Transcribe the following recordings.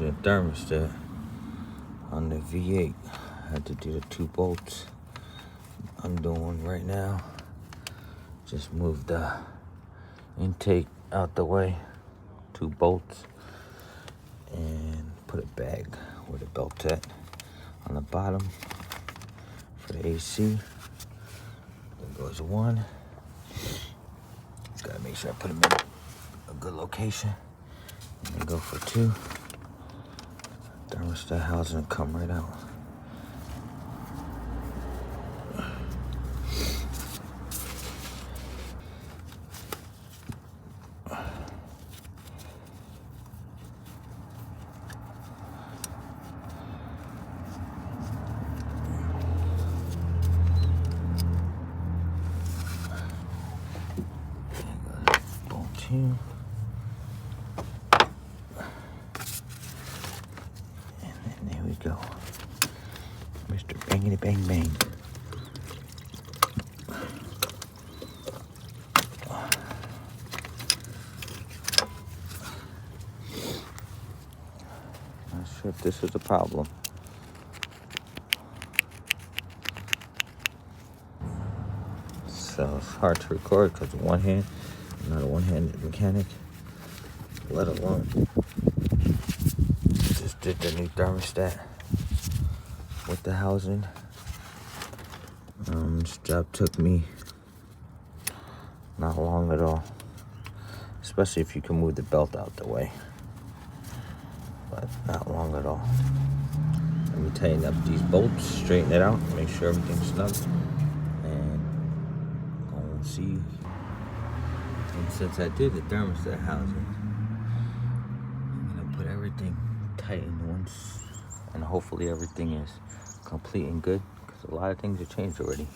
changing the thermostat on the V8. I had to do the 2 bolts. I'm doing right now. Just move the intake out the way, 2 bolts, and put a bag where the belt's at on the bottom for the AC. There goes 1. Gotta make sure I put them in a good location. And then go for 2. Thermostat housing will come right out. Here. And then there we go. Mr. Bangity Bang Bang. Not sure if this is a problem. So it's hard to record because one hand, I'm not a one-handed mechanic, let alone just did the new thermostat with the housing. This job took me not long at all, especially if you can move the belt out the way, but not long at all. Let me tighten up these bolts, straighten it out, make sure everything's snug, and go see. And since I did the thermostat housing, I'm gonna put everything tight in once, and hopefully everything is complete and good, because a lot of things have changed already.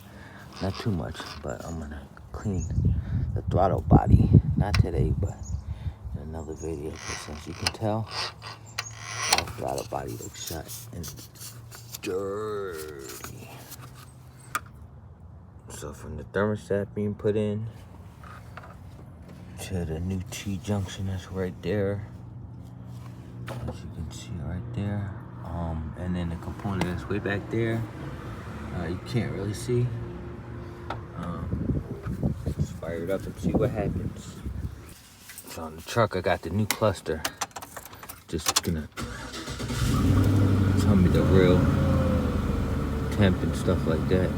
Not too much, but I'm gonna clean the throttle body, not today, but in another video, because as you can tell, the throttle body looks shut and dirty. So from the thermostat being put in to the new T-junction that's right there, as you can see right there, and then the component that's way back there, you can't really see. Let's fire it up and see what happens. So on the truck I got the new cluster, just gonna tell me the real temp and stuff like that.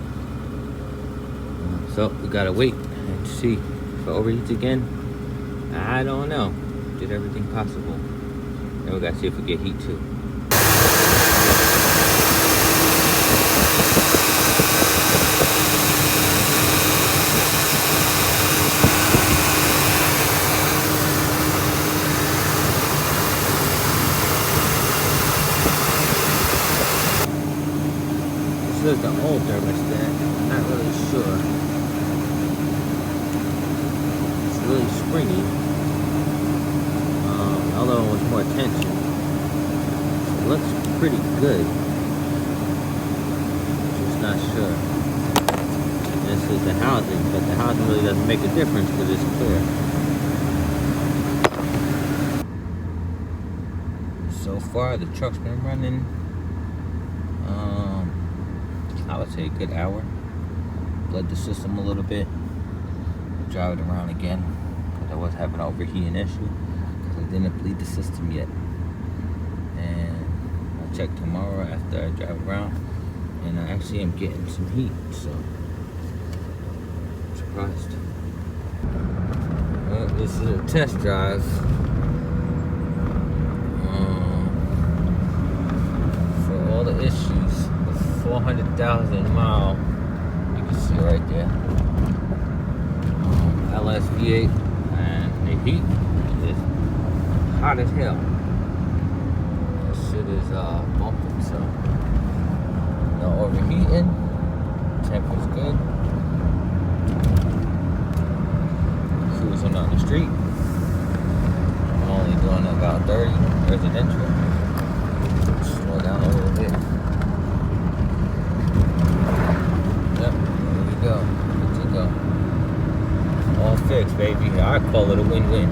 So we gotta wait and see if it overheats again. I don't know. Did everything possible. Then we gotta see if we get heat too. This is the old thermostat. I'm not really sure. It's really springy. Although it was more tension. It looks pretty good. Just not sure. This is the housing, but the housing really doesn't make a difference because it's clear. So far the truck's been running I would say a good hour. Bled the system a little bit. Drive it around again because I was having an overheating issue because I didn't bleed the system yet. And I'll check tomorrow after I drive around, and I actually am getting some heat, so I'm surprised. Well, this is a test drive. For all the issues. 400,000 mile, you can see right there. LS V8, and the heat is hot as hell. This shit is bumping, so no overheating. Temp is good. Cruising on the street. I'm only doing about 30 residential. Slow down a little bit. Go. Good to go. All fixed, baby. I call it a win-win.